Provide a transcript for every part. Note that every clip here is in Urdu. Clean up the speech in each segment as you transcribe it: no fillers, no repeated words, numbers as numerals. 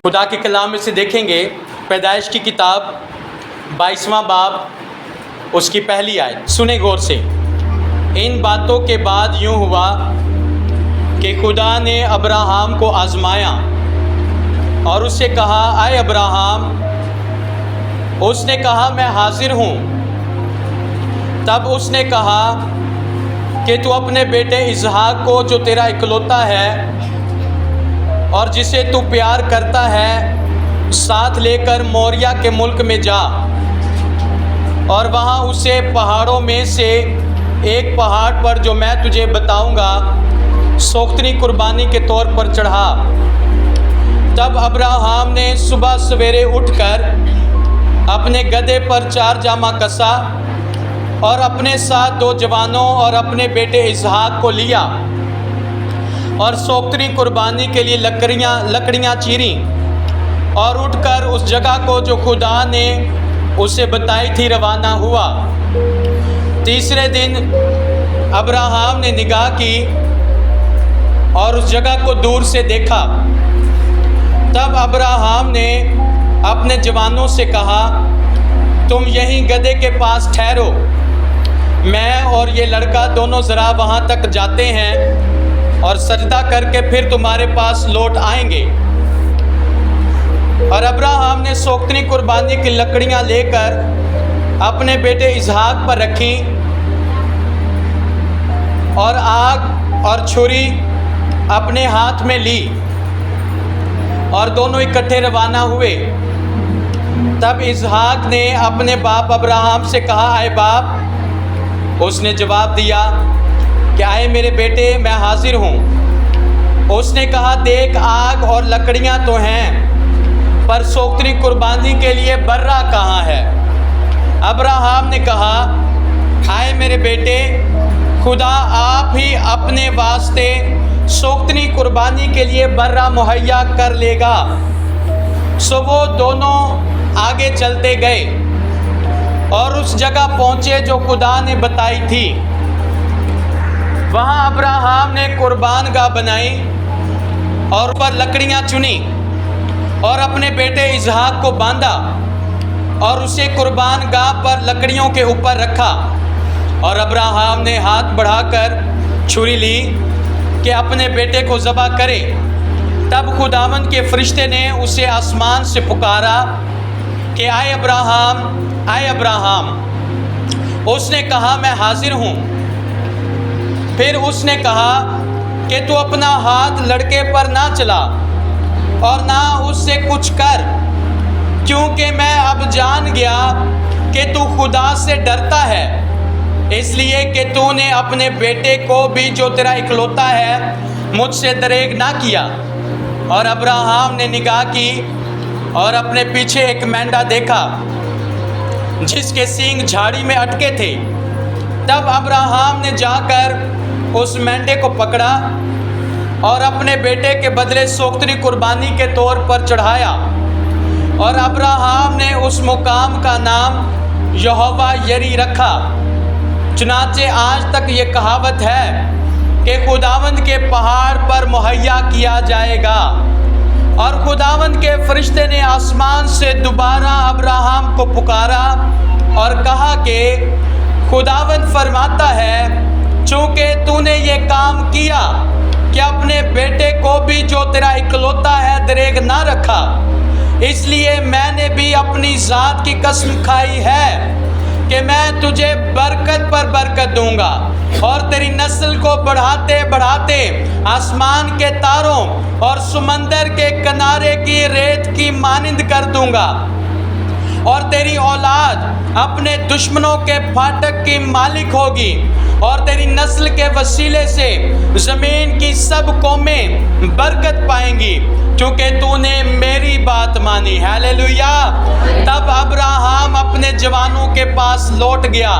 خدا کے کلام میں سے دیکھیں گے پیدائش کی کتاب 22واں باب اس کی پہلی آیت، سنیں غور سے۔ ان باتوں کے بعد یوں ہوا کہ خدا نے ابراہم کو آزمایا اور اس سے کہا، اے ابراہم۔ اس نے کہا، میں حاضر ہوں۔ تب اس نے کہا کہ تو اپنے بیٹے اسحاق کو جو تیرا اکلوتا ہے اور جسے تو پیار کرتا ہے ساتھ لے کر موریہ کے ملک میں جا، اور وہاں اسے پہاڑوں میں سے ایک پہاڑ پر جو میں تجھے بتاؤں گا سوختنی قربانی کے طور پر چڑھا۔ تب ابراہم نے صبح سویرے اٹھ کر اپنے گدھے پر 4 جامہ کسا اور اپنے ساتھ 2 جوانوں اور اپنے بیٹے اسحاق کو لیا اور سوختنی قربانی کے لیے لکڑیاں چیریں اور اٹھ کر اس جگہ کو جو خدا نے اسے بتائی تھی روانہ ہوا۔ تیسرے دن ابراہم نے نگاہ کی اور اس جگہ کو دور سے دیکھا۔ تب ابراہم نے اپنے جوانوں سے کہا، تم یہیں گدھے کے پاس ٹھہرو، میں اور یہ لڑکا دونوں ذرا وہاں تک جاتے ہیں اور سجدہ کر کے پھر تمہارے پاس لوٹ آئیں گے۔ اور ابراہم نے سوختنی قربانی کی لکڑیاں لے کر اپنے بیٹے اسحاق پر رکھیں اور آگ اور چھری اپنے ہاتھ میں لی اور دونوں اکٹھے روانہ ہوئے۔ تب اسحاق نے اپنے باپ ابراہم سے کہا، اے باپ۔ اس نے جواب دیا کہ اے میرے بیٹے، میں حاضر ہوں۔ اس نے کہا، دیکھ آگ اور لکڑیاں تو ہیں، پر سوختنی قربانی کے لیے برہ کہاں ہے؟ ابراہم نے کہا، اے میرے بیٹے، خدا آپ ہی اپنے واسطے سوختنی قربانی کے لیے برہ مہیا کر لے گا۔ سو وہ دونوں آگے چلتے گئے اور اس جگہ پہنچے جو خدا نے بتائی تھی۔ وہاں ابراہم نے قربان گاہ بنائی اور پر لکڑیاں چنی اور اپنے بیٹے اسحاق کو باندھا اور اسے قربان گاہ پر لکڑیوں کے اوپر رکھا۔ اور ابراہم نے ہاتھ بڑھا کر چھری لی کہ اپنے بیٹے کو ذبح کرے۔ تب خداوند کے فرشتے نے اسے آسمان سے پکارا کہ اے ابراہم، اے ابراہم۔ اس نے کہا، میں حاضر ہوں۔ پھر اس نے کہا کہ تو اپنا ہاتھ لڑکے پر نہ چلا اور نہ اس سے کچھ کر، کیونکہ میں اب جان گیا کہ تو خدا سے ڈرتا ہے، اس لیے کہ تو نے اپنے بیٹے کو بھی جو تیرا اکلوتا ہے مجھ سے دریغ نہ کیا۔ اور ابراہم نے نگاہ کی اور اپنے پیچھے ایک مینڈا دیکھا جس کے سینگ جھاڑی میں اٹکے تھے۔ تب ابراہم نے جا کر اس مینڈے کو پکڑا اور اپنے بیٹے کے بدلے سوختنی قربانی کے طور پر چڑھایا، اور ابراہم نے اس مقام کا نام یہوہ یری رکھا۔ چنانچہ آج تک یہ کہاوت ہے کہ خداوند کے پہاڑ پر مہیا کیا جائے گا۔ اور خداوند کے فرشتے نے آسمان سے دوبارہ ابراہم کو پکارا اور کہا کہ خداوند فرماتا ہے، چونکہ تو نے یہ کام کیا کہ اپنے بیٹے کو بھی جو تیرا اکلوتا ہے دریغ نہ رکھا، اس لیے میں نے بھی اپنی ذات کی قسم کھائی ہے کہ میں تجھے برکت پر برکت دوں گا اور تیری نسل کو بڑھاتے بڑھاتے آسمان کے تاروں اور سمندر کے کنارے کی ریت کی مانند کر دوں گا، اور تیری اولاد اپنے دشمنوں کے پھاٹک کی مالک ہوگی، اور تیری نسل کے وسیلے سے زمین کی سب قومیں برکت پائیں گی، کیونکہ تو نے میری بات مانی۔ ہیلیلویا۔ تب ابراہم اپنے جوانوں کے پاس لوٹ گیا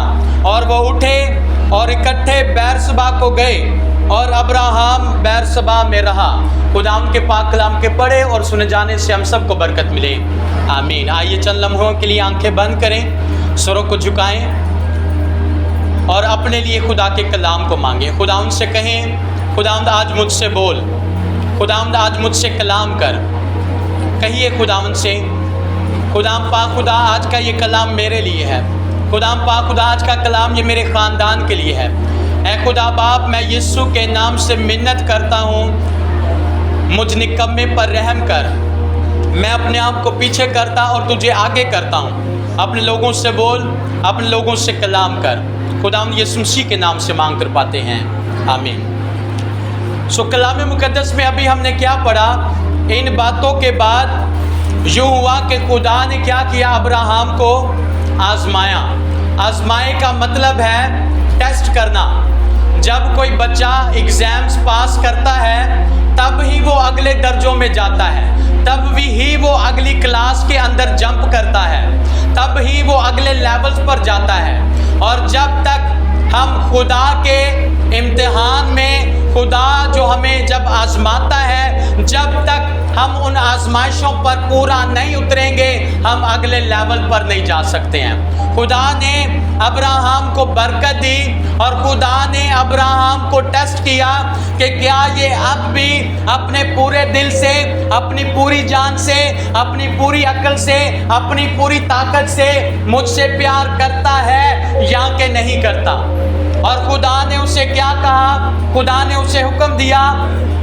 اور وہ اٹھے اور اکٹھے بیرشبا کو گئے، اور ابراہم بیرشبا میں رہا۔ خدا ان کے پاک کلام کے پڑھے اور سنے جانے سے ہم سب کو برکت ملے، آمین۔ آئیے چند لمحوں کے لیے آنکھیں بند کریں، سروں کو جھکائیں اور اپنے لیے خدا کے کلام کو مانگیں۔ خدا ان سے کہیں، خداوند آج مجھ سے بول، خداوند آج مجھ سے کلام کر، کہیے خداوند سے، خداوند پاک خدا آج کا یہ کلام میرے لیے ہے، خداوند پاک خدا آج کا کلام یہ میرے خاندان کے لیے ہے۔ اے خدا باپ، میں یسوع کے نام سے منت کرتا ہوں، مجھ نکمے پر رحم کر۔ میں اپنے آپ کو پیچھے کرتا اور تجھے آگے کرتا ہوں۔ اپنے لوگوں سے بول، اپنے لوگوں سے کلام کر۔ خداوند یسوع مسیح کے نام سے مانگ کر پاتے ہیں، آمین۔ کلام مقدس میں ابھی ہم نے کیا پڑھا؟ ان باتوں کے بعد یوں ہوا کہ خدا نے کیا کیا؟ ابراہم کو آزمایا۔ آزمائے کا مطلب ہے ٹیسٹ کرنا۔ جب کوئی بچہ ایگزامز پاس کرتا ہے تب ہی وہ اگلے درجوں میں جاتا ہے، تب ہی وہ اگلی کلاس کے اندر جمپ کرتا ہے، تب ہی وہ اگلے لیولز پر جاتا ہے۔ اور جب تک ہم خدا کے امتحان میں، خدا جو ہمیں جب آزماتا ہے، جب تک ہم ان آزمائشوں پر پورا نہیں اتریں گے، ہم اگلے لیول پر نہیں جا سکتے ہیں۔ خدا نے ابراہم کو برکت دی اور خدا نے ابراہم کو ٹیسٹ کیا کہ کیا یہ اب بھی اپنے پورے دل سے، اپنی پوری جان سے، اپنی پوری عقل سے، اپنی پوری طاقت سے مجھ سے پیار کرتا ہے یا کہ نہیں کرتا۔ اور خدا نے اسے کیا کہا؟ خدا نے اسے حکم دیا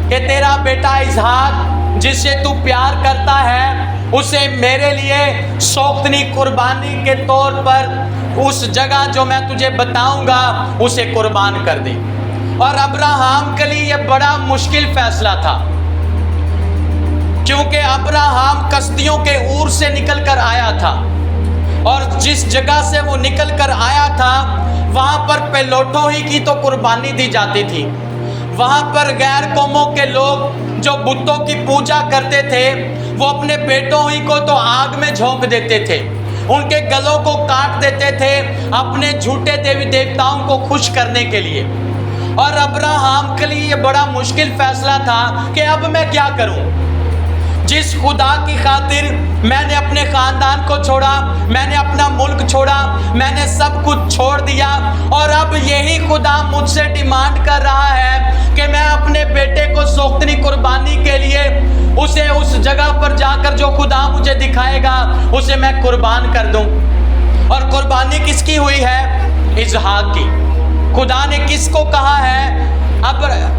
کہ تیرا بیٹا اسحاق جس سے تو پیار کرتا ہے اسے میرے لیے سوختنی قربانی کے طور پر اس جگہ جو میں تجھے بتاؤں گا اسے قربان کر دے۔ اور ابراہم کے لیے یہ بڑا مشکل فیصلہ تھا، کیونکہ ابراہم کشتیوں کے عور سے نکل کر آیا تھا، اور جس جگہ سے وہ نکل کر آیا تھا وہاں پر پیلوٹوں ہی کی تو قربانی دی جاتی تھی۔ وہاں پر غیر قوموں کے لوگ جو بتوں کی پوجا کرتے تھے وہ اپنے بیٹوں ہی کو تو آگ میں جھونک دیتے تھے، ان کے گلوں کو کاٹ دیتے تھے اپنے جھوٹے دیوی دیوتاؤں کو خوش کرنے کے لیے۔ اور ابراہم کے لیے یہ بڑا مشکل فیصلہ تھا کہ اب میں کیا کروں؟ جس خدا کی خاطر میں نے اپنے خاندان کو چھوڑا، میں نے اپنا ملک چھوڑا، میں نے سب کچھ چھوڑ دیا، اور اب یہی خدا مجھ سے ڈیمانڈ کر رہا ہے کہ میں اپنے بیٹے کو سوختنی قربانی کے لیے اسے اس جگہ پر جا کر جو خدا مجھے دکھائے گا اسے میں قربان کر دوں۔ اور قربانی کس کی ہوئی ہے؟ اسحاق کی۔ خدا نے کس کو کہا ہے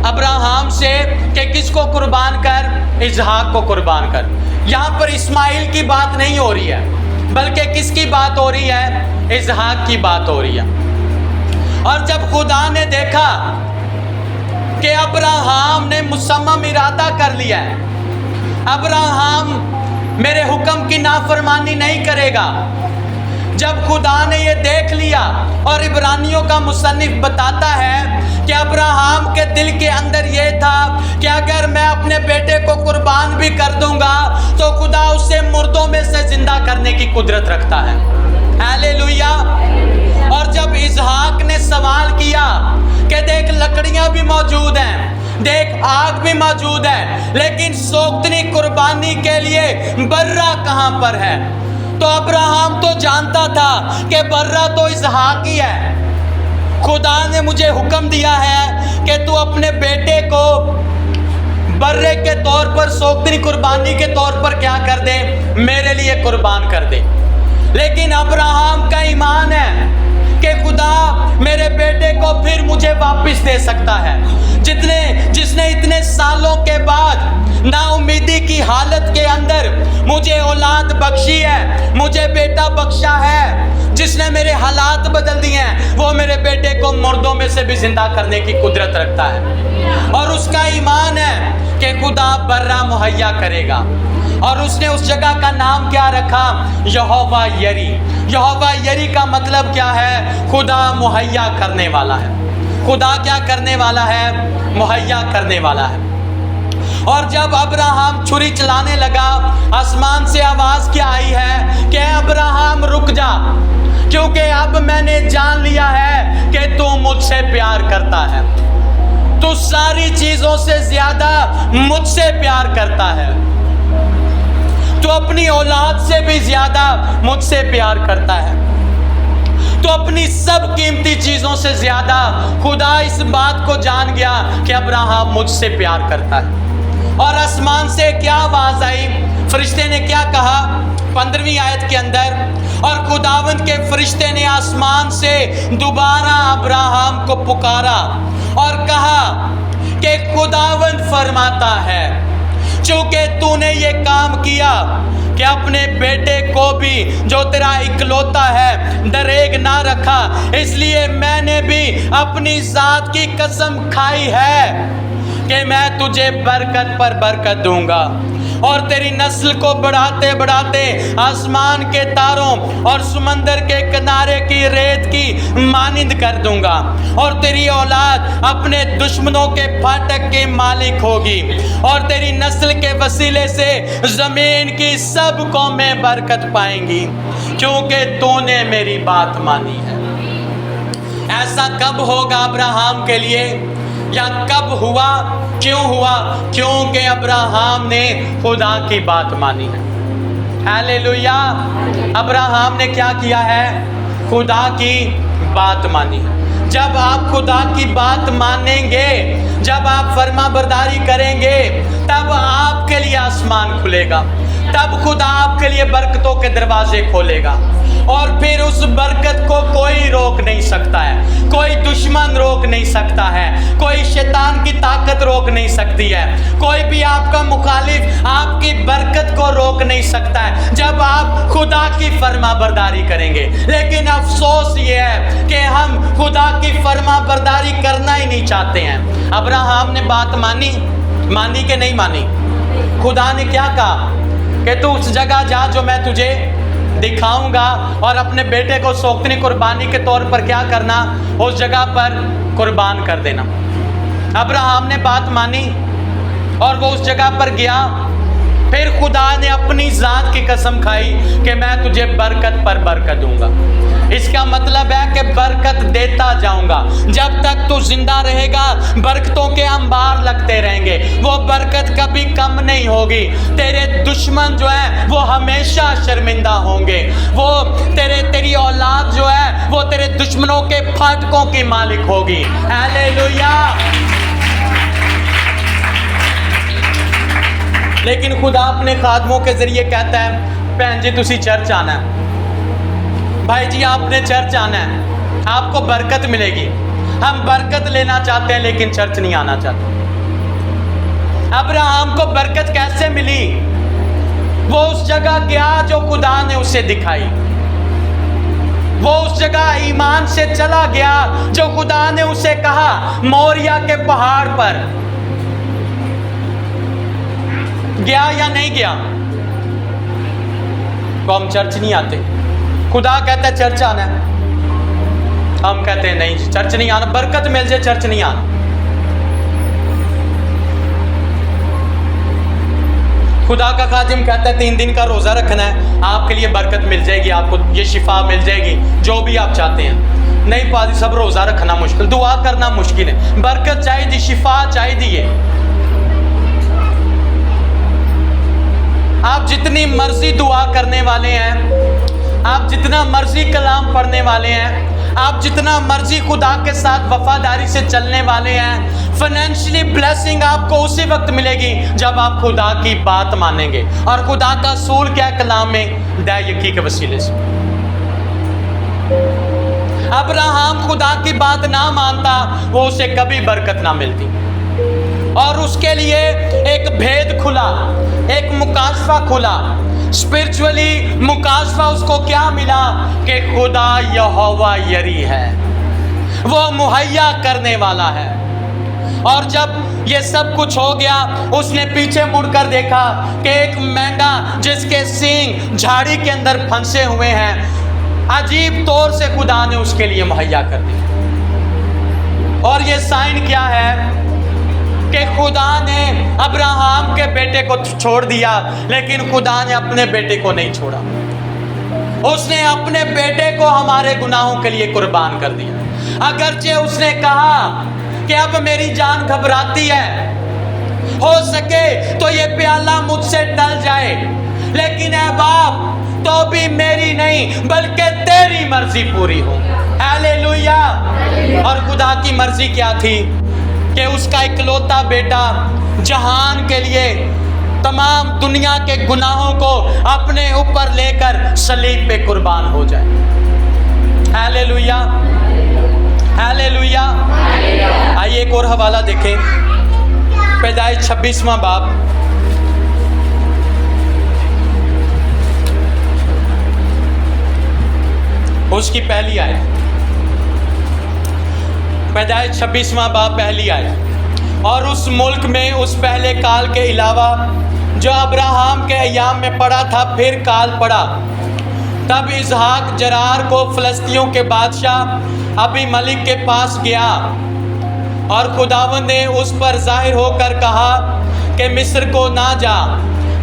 ابراہم سے کہ کس کو قربان کر؟ اسحاق کو قربان کر۔ یہاں پر اسماعیل کی بات نہیں ہو رہی ہے، بلکہ کس کی بات ہو رہی ہے؟ اسحاق کی بات ہو رہی ہے۔ اور جب خدا نے دیکھا کہ ابراہم نے مصمم ارادہ کر لیا ہے، ابراہم میرے حکم کی نافرمانی نہیں کرے گا، جب خدا نے یہ دیکھ لیا، اور عبرانیوں کا مصنف بتاتا ہے کہ ابراہم کے دل کے اندر یہ تھا کہ اگر میں اپنے بیٹے کو قربان بھی کر دوں گا تو خدا اسے مردوں میں سے زندہ کرنے کی قدرت رکھتا ہے۔ ہاللیلویا۔ اور جب اسحاق نے سوال کیا کہ دیکھ لکڑیاں بھی موجود ہیں، دیکھ آگ بھی موجود ہے، لیکن سوختنی قربانی کے لیے برہ کہاں پر ہے؟ تو ابراہم تو جانتا تھا کہ برہ تو اسحاق ہی ہے۔ خدا نے مجھے حکم دیا ہے کہ تو اپنے بیٹے کو برے کے طور پر، سوختنی قربانی کے طور پر کیا کر دے؟ میرے لیے قربان کر دے۔ لیکن ابراہم کا ایمان ہے کہ خدا میرے بیٹے کو پھر مجھے واپس دے سکتا ہے، جس نے اتنے سالوں کے بعد نا امیدی کی حالت کے اندر مجھے اولاد بخشی ہے، مجھے بیٹا بخشا ہے، جس نے میرے حالات بدل دیے ہیں، وہ میرے بیٹے کو مردوں میں سے بھی زندہ کرنے کی قدرت رکھتا ہے۔ اور اس کا ایمان ہے کہ خدا برہ مہیا کرے گا۔ اور اس نے اس جگہ کا نام کیا رکھا؟ یہوہ یری۔ یہوہ یری کا مطلب کیا ہے؟ خدا مہیا کرنے والا ہے۔ خدا کیا کرنے والا ہے؟ مہیا کرنے والا ہے۔ اور جب ابراہم چھری چلانے لگا، آسمان سے آواز کیا آئی ہے کہ ابراہم رک جا، کیونکہ اب میں نے جان لیا ہے کہ تو مجھ سے پیار کرتا ہے، تو ساری چیزوں سے زیادہ مجھ سے پیار کرتا ہے، تو اپنی اولاد سے بھی زیادہ مجھ سے پیار کرتا ہے، تو اپنی سب قیمتی چیزوں سے زیادہ خدا اس بات کو جان گیا کہ ابراہم مجھ سے پیار کرتا ہے۔ اور آسمان سے کیا آواز آئی؟ فرشتے نے کیا کہا 15ویں آیت کے اندر؟ اور خداوند کے فرشتے نے آسمان سے دوبارہ ابراہیم کو پکارا اور کہا کہ خداوند فرماتا ہے چونکہ تو نے یہ کام کیا کہ اپنے بیٹے کو بھی جو تیرا اکلوتا ہے دریغ نہ رکھا، اس لیے میں نے بھی اپنی ذات کی قسم کھائی ہے کہ میں تجھے برکت پر برکت دوں گا اور تیری نسل کو بڑھاتے بڑھاتے آسمان کے تاروں اور سمندر کے کنارے کی ریت کی مانند کر دوں گا، اور تیری اولاد اپنے دشمنوں کے پھاٹک کی مالک ہوگی، اور تیری نسل کے وسیلے سے زمین کی سب قومیں برکت پائیں گی کیونکہ تو نے میری بات مانی ہے۔ ایسا کب ہوگا ابراہیم کے لیے، یا کب ہوا؟ کیوں ہوا؟ کیونکہ ابراہیم نے خدا کی بات مانی ہے۔ ہیلیلویا! ابراہیم نے کیا کیا ہے؟ خدا کی بات مانی ہے۔ جب آپ خدا کی بات مانیں گے، جب آپ فرما برداری کریں گے، تب آپ کے لیے آسمان کھلے گا، تب خدا آپ کے لیے برکتوں کے دروازے کھولے گا، اور پھر اس برکت کو کوئی روک نہیں سکتا ہے، کوئی دشمن روک نہیں سکتا ہے، کوئی شیطان کی طاقت روک نہیں سکتی ہے، کوئی بھی آپ کا مخالف آپ کی برکت کو روک نہیں سکتا ہے جب آپ خدا کی فرما برداری کریں گے۔ لیکن افسوس یہ ہے کہ ہم خدا کی فرما برداری کرنا ہی نہیں چاہتے ہیں۔ ابراہیم نے بات مانی کہ نہیں مانی؟ خدا نے کیا کہا کہ تو اس جگہ جا جو میں تجھے دکھاؤں گا، اور اپنے بیٹے کو سوگتنی قربانی کے طور پر کیا کرنا؟ اس جگہ پر قربان کر دینا۔ ابراہیم نے بات مانی اور وہ اس جگہ پر گیا، پھر خدا نے اپنی ذات کی قسم کھائی کہ میں تجھے برکت پر برکت دوں گا۔ اس کا مطلب ہے کہ برکت دیتا جاؤں گا، جب تک تو زندہ رہے گا برکتوں کے انبار لگتے رہیں گے، وہ برکت کبھی کم نہیں ہوگی۔ تیرے دشمن جو ہیں وہ ہمیشہ شرمندہ ہوں گے، وہ تیری اولاد جو ہے وہ تیرے دشمنوں کے پھاٹکوں کی مالک ہوگی۔ ہیلیلویا! لیکن خدا اپنے خادموں کے ذریعے کہتا ہے بہن جی تسی چرچ آنا ہے، بھائی جی آپ نے چرچ آنا ہے، آپ کو برکت ملے گی۔ ہم برکت لینا چاہتے ہیں لیکن چرچ نہیں آنا چاہتے۔ ابراہیم کو برکت کیسے ملی؟ وہ اس جگہ گیا جو خدا نے اسے دکھائی، وہ اس جگہ ایمان سے چلا گیا جو خدا نے اسے کہا۔ موریا کے پہاڑ پر گیا یا نہیں گیا؟ تو ہم چرچ نہیں آتے، خدا کہتا ہے چرچ آنا ہے، ہم کہتے ہیں نہیں جی چرچ نہیں آنا، برکت مل جائے چرچ نہیں آنا۔ خدا کا خادم کہتا ہے 3 دن کا روزہ رکھنا ہے، آپ کے لیے برکت مل جائے گی، آپ کو یہ شفا مل جائے گی، جو بھی آپ چاہتے ہیں۔ نہیں پادری صاحب روزہ رکھنا مشکل، دعا کرنا مشکل ہے، برکت چاہیے، شفا چاہیے۔ آپ جتنی مرضی دعا کرنے والے ہیں، آپ جتنا مرضی کلام پڑھنے والے ہیں، آپ جتنا مرضی خدا کے ساتھ وفاداری سے چلنے والے ہیں، فائنینشلی بلیسنگ آپ کو اسی وقت ملے گی جب آپ خدا کی بات مانیں گے۔ اور خدا کا اصول کیا ہے کلام میں؟ دے یکی کے وسیلے سے۔ ابراہیم خدا کی بات نہ مانتا، وہ اسے کبھی برکت نہ ملتی، اور اس کے لیے ایک بھید کھلا، ایک مکاشفہ کھلا، اسپرچولی مکاشفہ اس کو کیا ملا کہ خدا یہوہ یری ہے، وہ مہیا کرنے والا ہے۔ اور جب یہ سب کچھ ہو گیا، اس نے پیچھے مڑ کر دیکھا کہ ایک مینڈا جس کے سینگ جھاڑی کے اندر پھنسے ہوئے ہیں، عجیب طور سے خدا نے اس کے لیے مہیا کر دیا۔ اور یہ سائن کیا ہے کہ خدا نے ابراہیم کے بیٹے کو چھوڑ دیا، لیکن خدا نے اپنے بیٹے کو نہیں چھوڑا۔ اس نے اپنے بیٹے کو ہمارے گناہوں کے لیے قربان کر دیا۔ اگرچہ اس نے کہا کہ اب میری جان گھبراتی ہے، ہو سکے تو یہ پیالہ مجھ سے ٹل جائے، لیکن اے باپ تو بھی میری نہیں بلکہ تیری مرضی پوری ہو۔ ہیلیلویا! اور خدا کی مرضی کیا تھی کہ اس کا اکلوتا بیٹا جہان کے لیے تمام دنیا کے گناہوں کو اپنے اوپر لے کر صلیب پہ قربان ہو جائے۔ Hallelujah, hallelujah. آئیے ایک اور حوالہ دیکھیں، پیدائش 26واں باب، اس کی پہلی آیت۔ پیدائش 26واں باب پہلی آیت۔ اور اس ملک میں اس پہلے کال کے علاوہ جو ابراہام کے ایام میں پڑا تھا پھر کال پڑا۔ تب اسحاق جرار کو فلسطینیوں کے بادشاہ ابی ملک کے پاس گیا، اور خداوند نے اس پر ظاہر ہو کر کہا کہ مصر کو نہ جا،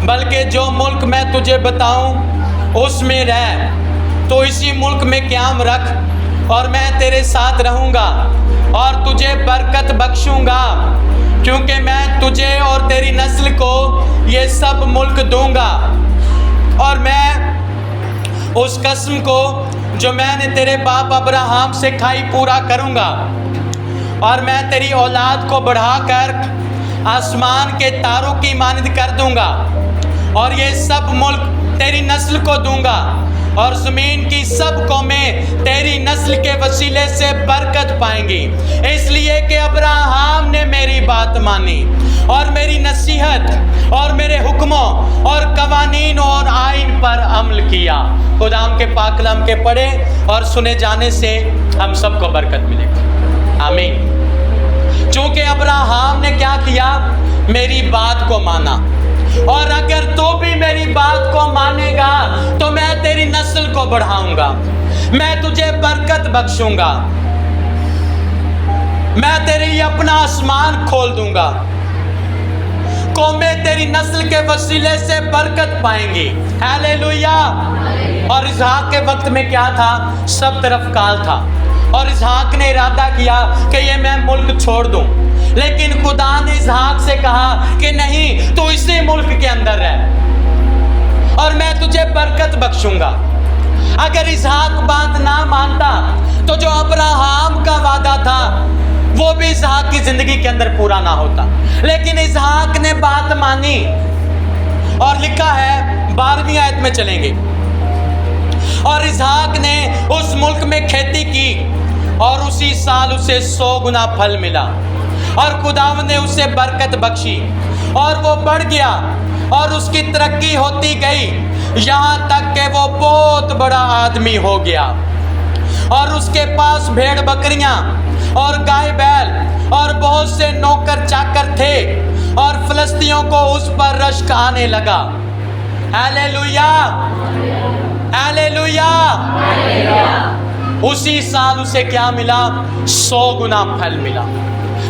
بلکہ جو ملک میں تجھے بتاؤں اس میں رہ، تو اسی ملک میں قیام رکھ، اور میں تیرے ساتھ رہوں گا اور تجھے برکت بخشوں گا، کیونکہ میں تجھے اور تیری نسل کو یہ سب ملک دوں گا، اور میں اس قسم کو جو میں نے تیرے باپ ابراہام سے کھائی پورا کروں گا، اور میں تیری اولاد کو بڑھا کر آسمان کے تاروں کی مانند کر دوں گا، اور یہ سب ملک تیری نسل کو دوں گا، اور زمین کی سب قومیں تیری نسل کے وسیلے سے برکت پائیں گی، اس لیے کہ ابراہام نے میری بات مانی اور میری نصیحت اور میرے حکموں اور قوانین اور آئین پر عمل کیا۔ خداوند کے پاک کلام کے پڑھے اور سنے جانے سے ہم سب کو برکت ملے گی، آمین۔ چونکہ ابراہام نے کیا کیا؟ میری بات کو مانا، اور اگر تو بھی میری بات کو مانے گا تو میں تیری نسل کو بڑھاؤں گا، میں تجھے برکت بخشوں گا، میں تیرے لیے اپنا آسمان کھول دوں گا، قومیں تیری نسل کے وسیلے سے برکت پائیں گی۔ ہیلیلویا۔ اور اسحاق کے وقت میں کیا تھا؟ سب طرف کال تھا، اور اسحاق نے ارادہ کیا کہ یہ میں ملک چھوڑ دوں، لیکن خدا نے اسحاق سے کہا کہ نہیں، تو اسی ملک کے اندر رہ اور میں تجھے برکت بخشوں گا۔ اگر اسحاق بات نہ مانتا تو جو ابراہام کا وعدہ تھا وہ بھی اسحاق کی زندگی کے اندر پورا نہ ہوتا، لیکن اسحاق نے بات مانی، اور لکھا ہے 12ویں آیت میں چلیں گے، اور اسحاق نے اس ملک میں کھیتی کی اور اسی سال اسے 100 گنا پھل ملا، اور خداوند نے اسے برکت بخشی، اور وہ بڑھ گیا اور اس کی ترقی ہوتی گئی یہاں تک کہ وہ بہت بڑا آدمی ہو گیا، اور اس کے پاس بھیڑ بکریاں اور گائے بیل اور بہت سے نوکر چاکر تھے، اور فلسطینیوں کو اس پر رشک آنے لگا۔ Hallelujah, hallelujah. اسی سال اسے کیا ملا؟ 100 گنا پھل ملا۔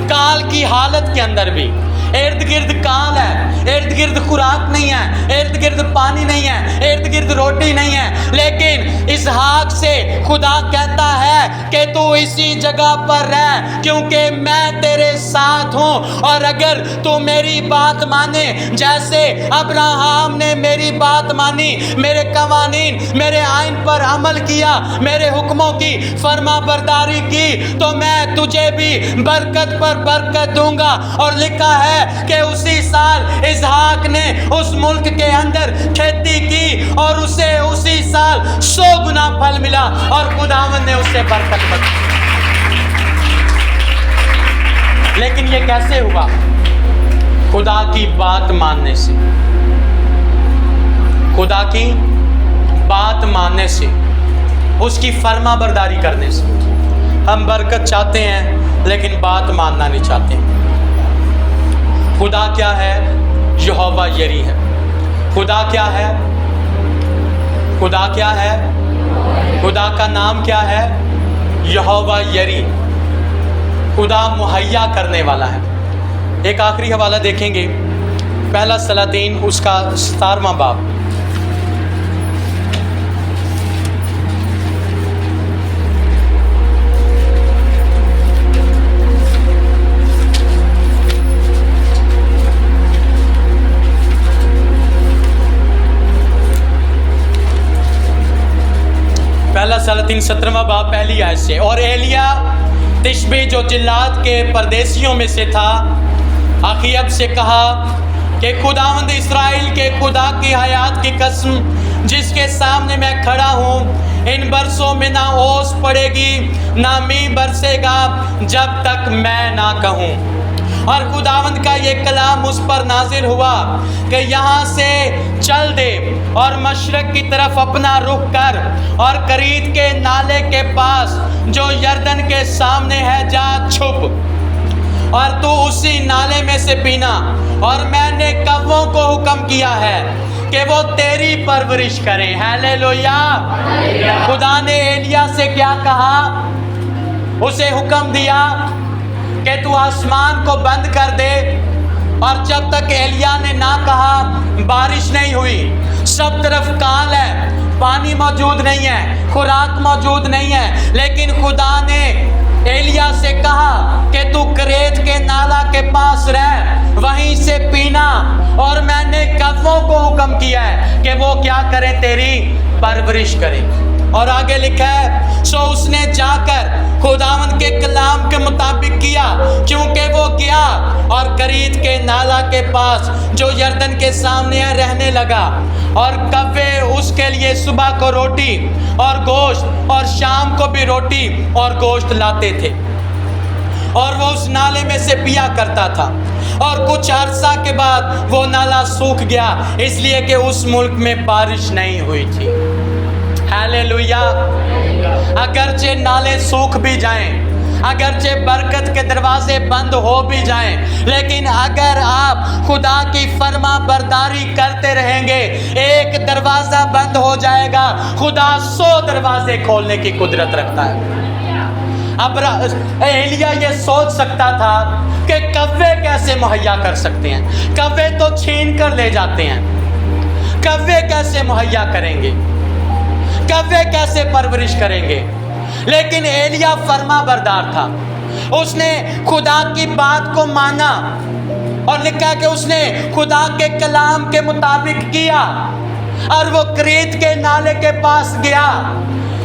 کال کی حالت کے اندر بھی ارد گرد کال ہے، ارد گرد خوراک نہیں ہے، ارد گرد پانی نہیں ہے، ارد گرد روٹی نہیں ہے، لیکن اسحاق سے خدا کہتا ہے کہ تو اسی جگہ پر رہ، کیونکہ میں تیرے ساتھ ہوں، اور اگر تو میری بات مانے جیسے ابراہام نے میری بات مانی، میرے قوانین میرے آئین پر عمل کیا، میرے حکموں کی فرما برداری کی، تو میں تجھے بھی برکت پر برکت دوں گا۔ اور لکھا ہے کہ اسی سال اسحاق نے اس ملک کے اندر کھیتی کی اور اسے اسی سال 100 گنا پھل ملا، اور خداوند نے اسے برکت بخشی۔ لیکن یہ کیسے ہوا؟ خدا کی بات ماننے سے، خدا کی بات ماننے سے، اس کی فرما برداری کرنے سے۔ ہم برکت چاہتے ہیں لیکن بات ماننا نہیں چاہتے۔ خدا کیا ہے؟ یہوہ یری ہے۔ خدا کیا ہے؟ خدا کیا ہے؟ خدا کا نام کیا ہے؟ یہوہ یری۔ خدا مہیا کرنے والا ہے۔ ایک آخری حوالہ دیکھیں گے، پہلا سلاطین اس کا 17واں باب۔ پہلا سلاطین 17واں باب پہلی آیت سے۔ اور ایلیا تشبی جو جلاد کے پردیسیوں میں سے تھا، اخیب سے کہا کہ خداوند اسرائیل کے خدا کی حیات کی قسم جس کے سامنے میں کھڑا ہوں، ان برسوں میں نہ اوس پڑے گی نہ می برسے گا جب تک میں نہ کہوں۔ اور خداوند کا یہ کلام اس پر نازل ہوا کہ یہاں سے چل دے اور مشرق کی طرف اپنا رخ کر اور کرید کے نالے کے پاس جو یردن کے سامنے ہے جا چھپ، اور تو اسی نالے میں سے پینا، اور میں نے کووں کو حکم کیا ہے کہ وہ تیری پرورش کریں۔ ہیلیلویا۔ خدا نے ایلیا سے کیا کہا؟ اسے حکم دیا کہ تو آسمان کو بند کر دے، اور جب تک ایلیا نے نہ کہا بارش نہیں ہوئی۔ سب طرف کال ہے، پانی موجود نہیں ہے، خوراک موجود نہیں ہے، لیکن خدا نے ایلیا سے کہا کہ تو کریت کے نالا کے پاس رہ، وہیں سے پینا، اور میں نے کووں کو حکم کیا ہے کہ وہ کیا کریں؟ تیری پرورش کریں۔ اور آگے لکھا ہے سو اس نے جا کر خداوند کے کلام کے مطابق کیا، کیونکہ وہ گیا اور کرید کے نالا کے پاس جو یردن کے سامنے ہے رہنے لگا، اور کوے اس کے لیے صبح کو روٹی اور گوشت اور شام کو بھی روٹی اور گوشت لاتے تھے، اور وہ اس نالے میں سے پیا کرتا تھا۔ اور کچھ عرصہ کے بعد وہ نالا سوکھ گیا، اس لیے کہ اس ملک میں بارش نہیں ہوئی تھی۔ ہیلیلویا۔ اگرچہ نالے سوکھ بھی جائیں، اگرچہ برکت کے دروازے بند ہو بھی جائیں، لیکن اگر آپ خدا کی فرما برداری کرتے رہیں گے، ایک دروازہ بند ہو جائے گا، خدا 100 دروازے کھولنے کی قدرت رکھتا ہے۔ اب ایلیا یہ سوچ سکتا تھا کہ کوے کیسے مہیا کر سکتے ہیں، کوے تو چھین کر لے جاتے ہیں، کوے کیسے مہیا کریں گے، کوے کیسے پرورش کریں گے؟ لیکن ایلیا فرما بردار تھا، اس نے خدا کی بات کو مانا، اور لکھا کہ اس نے خدا کے کلام کے مطابق کیا، اور وہ کریت کے نالے کے پاس گیا،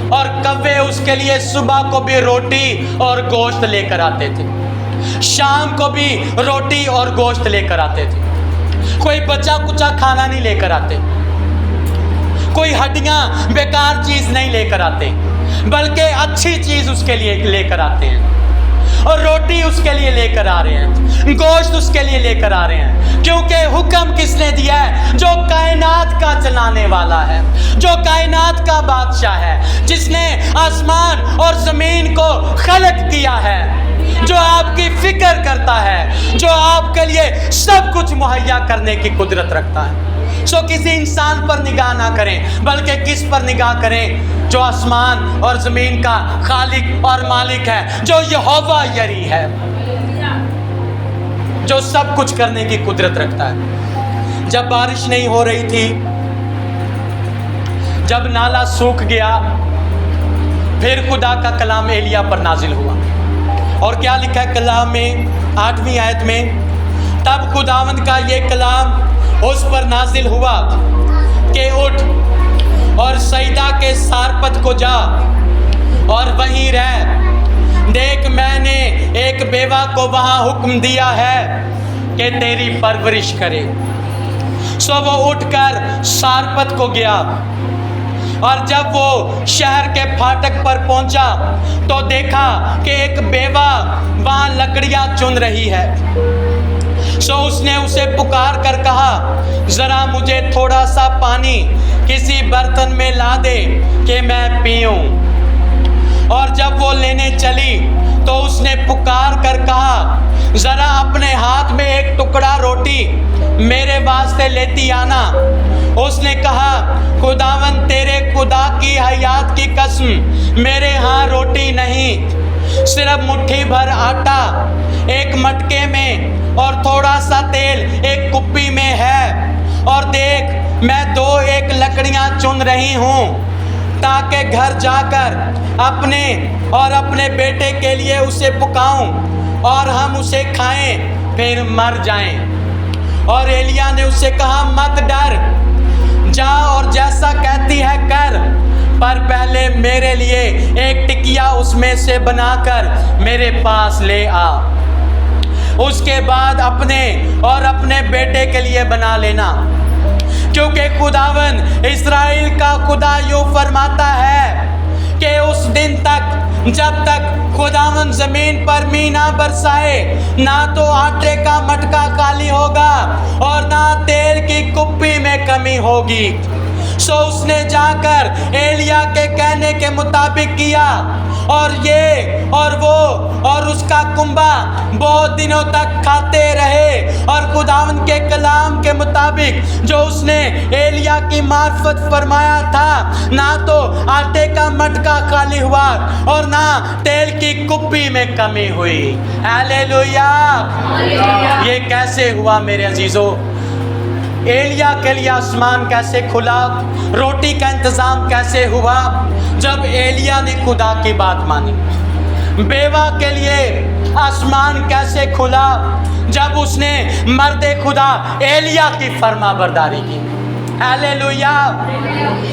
اور کوے اس کے لیے صبح کو بھی روٹی اور گوشت لے کر آتے تھے، شام کو بھی روٹی اور گوشت لے کر آتے تھے۔ کوئی بچا کچا کھانا نہیں لے کر آتے، کوئی ہڈیاں بیکار چیز نہیں لے کر آتے، بلکہ اچھی چیز اس کے لیے لے کر آتے ہیں، اور روٹی اس کے لیے لے کر آ رہے ہیں، گوشت اس کے لیے لے کر آ رہے ہیں، کیونکہ حکم کس نے دیا ہے؟ جو کائنات کا چلانے والا ہے، جو کائنات کا بادشاہ ہے، جس نے آسمان اور زمین کو خلق کیا ہے، جو آپ کی فکر کرتا ہے، جو آپ کے لیے سب کچھ مہیا کرنے کی قدرت رکھتا ہے۔ سو کسی انسان پر نگاہ نہ کریں، بلکہ کس پر نگاہ کریں؟ جو آسمان اور زمین کا خالق اور مالک ہے، جو یہوہ یری ہے، جو سب کچھ کرنے کی قدرت رکھتا ہے۔ جب بارش نہیں ہو رہی تھی، جب نالا سوکھ گیا، پھر خدا کا کلام ایلیا پر نازل ہوا، اور کیا لکھا ہے کلام میں 8ویں آیت میں؟ تب خداوند کا یہ کلام اس پر نازل ہوا کہ اٹھ اور سیدا کے سارپت کو جا اور وہیں رہ، دیکھ میں نے ایک بیوہ کو وہاں حکم دیا ہے کہ تیری پرورش کرے۔ سو وہ اٹھ کر سارپت کو گیا، اور جب وہ شہر کے پھاٹک پر پہنچا تو دیکھا کہ ایک بیوہ وہاں لکڑیاں چن رہی ہے۔ سو اس نے اسے پکار کر کہا ذرا مجھے تھوڑا سا پانی کسی برتن میں لا دے کہ میں پیوں۔ اور جب وہ لینے چلی تو اس نے پکار کر کہا ذرا اپنے ہاتھ میں ایک ٹکڑا روٹی میرے واسطے لیتی آنا۔ اس نے کہا خداوند تیرے خدا کی حیات کی قسم میرے ہاں روٹی نہیں، صرف مٹھی بھر آٹا ایک مٹکے میں اور تھوڑا سا تیل ایک کپی میں ہے، اور دیکھ میں 2 لکڑیاں چن رہی ہوں تاکہ گھر جا کر اپنے اور اپنے بیٹے کے لیے اسے پکاؤں اور ہم اسے کھائیں پھر مر جائیں۔ اور ایلیا نے اسے کہا مت ڈر، جا اور جیسا کہتی ہے کر، پر پہلے میرے لیے ایک ٹکیا اس میں سے بنا کر میرے پاس لے آ۔ اس کے بعد اپنے اور اپنے بیٹے کے لیے بنا لینا، کیونکہ خداوند اسرائیل کا خدا یوں فرماتا ہے کہ اس دن تک جب تک خداوند زمین پر می نہ برسائے، نہ تو آٹے کا مٹکا خالی ہوگا اور نہ تیل کی کپی میں کمی ہوگی۔ سو اس نے جا کر ایلیا کے کہنے کے مطابق کیا، اور یہ اور وہ اور اس کا کنبہ بہت دنوں تک کھاتے رہے، اور خداوند کے کلام کے مطابق جو اس نے ایلیا کی معرفت فرمایا تھا، نہ تو آٹے کا مٹکا خالی ہوا اور نہ تیل کی کپی میں کمی ہوئی۔ ہیلیلویا! یہ کیسے ہوا میرے عزیزو؟ ایلیا کے لیے آسمان کیسے کھلا؟ روٹی کا انتظام کیسے ہوا؟ جب ایلیا نے خدا کی بات مانی۔ بیوہ کے لیے آسمان کیسے کھلا؟ جب اس نے مرد خدا ایلیا کی فرما برداری کی۔ ہیلیلویا!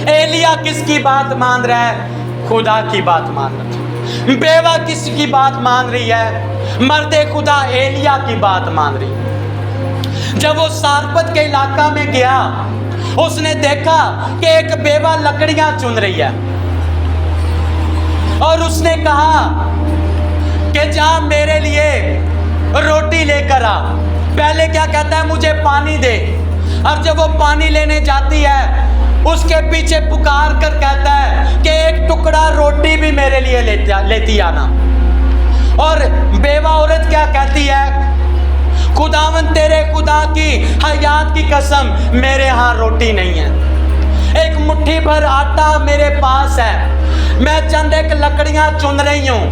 ایلیا کس کی بات مان رہا ہے؟ خدا کی بات مان رہا ہے۔ بیوہ کس کی بات مان رہی ہے؟ مرد خدا ایلیا کی بات مان رہی ہے۔ جب وہ سارپت کے علاقہ میں گیا، اس نے دیکھا کہ ایک بیوہ لکڑیاں چن رہی ہے، اور اس نے کہا کہ جا میرے لیے روٹی لے کر آ۔ پہلے کیا کہتا ہے؟ مجھے پانی دے۔ اور جب وہ پانی لینے جاتی ہے، اس کے پیچھے پکار کر کہتا ہے کہ ایک ٹکڑا روٹی بھی میرے لیے لیتی آنا۔ اور بیوہ عورت کیا کہتی ہے؟ خداوند تیرے خدا کی حیات کی قسم، میرے ہاں روٹی نہیں ہے، ایک مٹھی بھر آٹا میرے پاس ہے، میں چند ایک لکڑیاں چن رہی ہوں،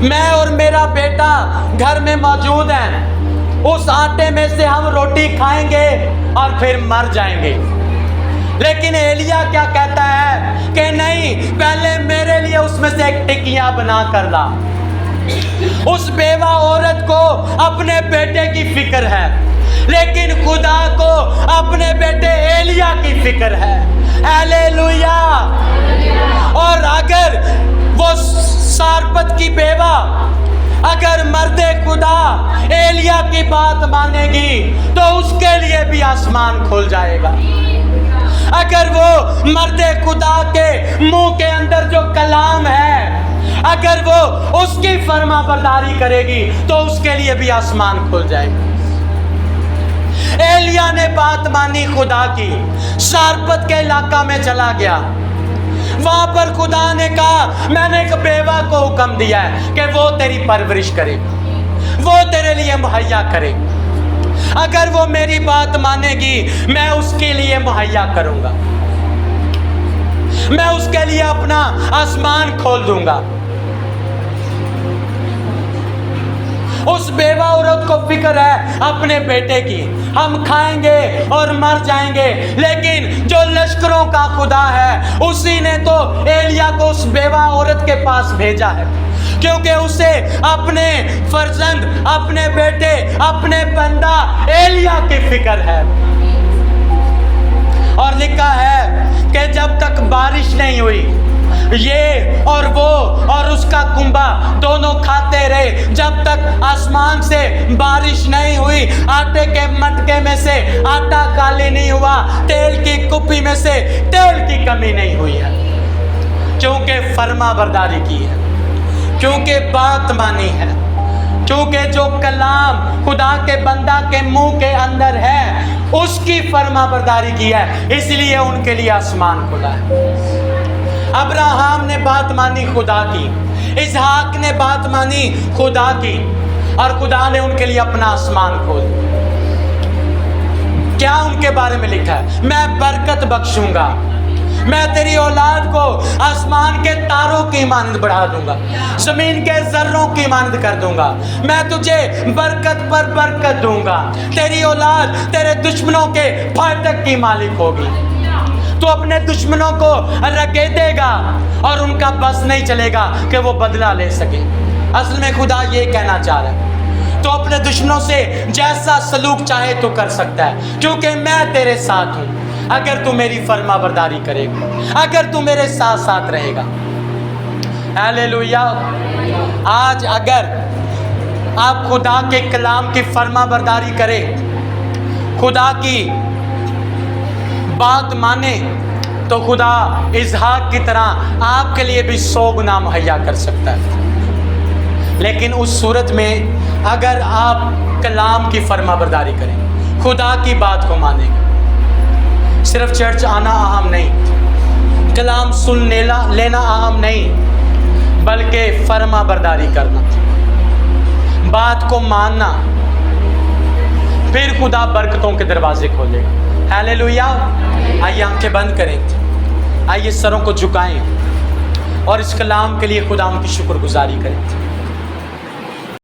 میں اور میرا بیٹا گھر میں موجود ہیں، اس آٹے میں سے ہم روٹی کھائیں گے اور پھر مر جائیں گے۔ لیکن ایلیا کیا کہتا ہے کہ نہیں، پہلے میرے لیے اس میں سے ایک ٹکیاں بنا کر لا۔ اس بیوہ عورت کو اپنے بیٹے کی فکر ہے، لیکن خدا کو اپنے بیٹے ایلیا کی فکر ہے۔ ہیلیلویا! اور اگر وہ سارپت کی بیوہ اگر مرد خدا ایلیا کی بات مانے گی تو اس کے لیے بھی آسمان کھل جائے گا۔ اگر وہ مرد خدا کے منہ کے اندر جو کلام ہے، اگر وہ اس کی فرما برداری کرے گی تو اس کے لیے بھی آسمان کھل جائے گا۔ ایلیا نے بات مانی خدا کی، سارپت کے علاقہ میں چلا گیا۔ وہاں پر خدا نے کہا میں نے ایک بیوہ کو حکم دیا ہے کہ وہ تیری پرورش کرے، وہ تیرے لیے مہیا کرے، اگر وہ میری بات مانے گی میں اس کے لیے مہیا کروں گا، میں اس کے لیے اپنا آسمان کھول دوں گا۔ اس بیوہ عورت کو فکر ہے اپنے بیٹے کی، ہم کھائیں گے اور مر جائیں گے، لیکن جو لشکروں کا خدا ہے اسی نے تو ایلیا کو اس بیوہ عورت کے پاس بھیجا ہے، کیونکہ اسے اپنے فرزند، اپنے بیٹے، اپنے بندہ ایلیا کی فکر ہے۔ اور لکھا ہے کہ جب تک بارش نہیں ہوئی، یہ اور وہ اور اس کا کنبہ دونوں کھاتے رہے، جب تک آسمان سے بارش نہیں ہوئی، آٹے کے مٹکے میں سے آٹا خالی نہیں ہوا، تیل کی کپی میں سے تیل کی کمی نہیں ہوئی ہے، کیونکہ فرما برداری کی ہے، کیونکہ بات مانی ہے، کیونکہ جو کلام خدا کے بندہ کے منہ کے اندر ہے اس کی فرما برداری کی ہے، اس لیے ان کے لیے آسمان کھلا ہے۔ ابراہم نے بات مانی خدا کی، اسحاق نے بات مانی خدا کی، اور خدا نے ان کے لیے اپنا آسمان کھول دیا۔ کیا ان کے بارے میں لکھا ہے؟ میں برکت بخشوں گا، میں تیری اولاد کو آسمان کے تاروں کی مانند بڑھا دوں گا، زمین کے ذروں کی مانند کر دوں گا، میں تجھے برکت پر برکت دوں گا، تیری اولاد تیرے دشمنوں کے پھاٹک کی مالک ہوگی، تو اپنے دشمنوں کو رگیدے گا اور ان کا بس نہیں چلے گا کہ وہ بدلہ لے سکے۔ اصل میں خدا یہ کہنا چاہ رہا ہے تو اپنے دشمنوں سے جیسا سلوک چاہے تو کر سکتا ہے، کیونکہ میں تیرے ساتھ ہوں، اگر تو میری فرما برداری کرے گا، اگر تو میرے ساتھ ساتھ رہے گا۔ ہیلیلویا! آج اگر آپ خدا کے کلام کی فرما برداری کریں، خدا کی بات مانیں، تو خدا اسحاق کی طرح آپ کے لیے بھی 100 گنا مہیا کر سکتا ہے۔ لیکن اس صورت میں اگر آپ کلام کی فرما برداری کریں، خدا کی بات کو مانیں گے، صرف چرچ آنا اہم نہیں، کلام سن لینا اہم نہیں، بلکہ فرما برداری کرنا، بات کو ماننا، پھر خدا برکتوں کے دروازے کھولے گا۔ ہیلیلویا۔ آئیے آنکھیں بند کریں، آئیے سروں کو جھکائیں اور اس کلام کے لیے خدا ان کی شکر گزاری کریں۔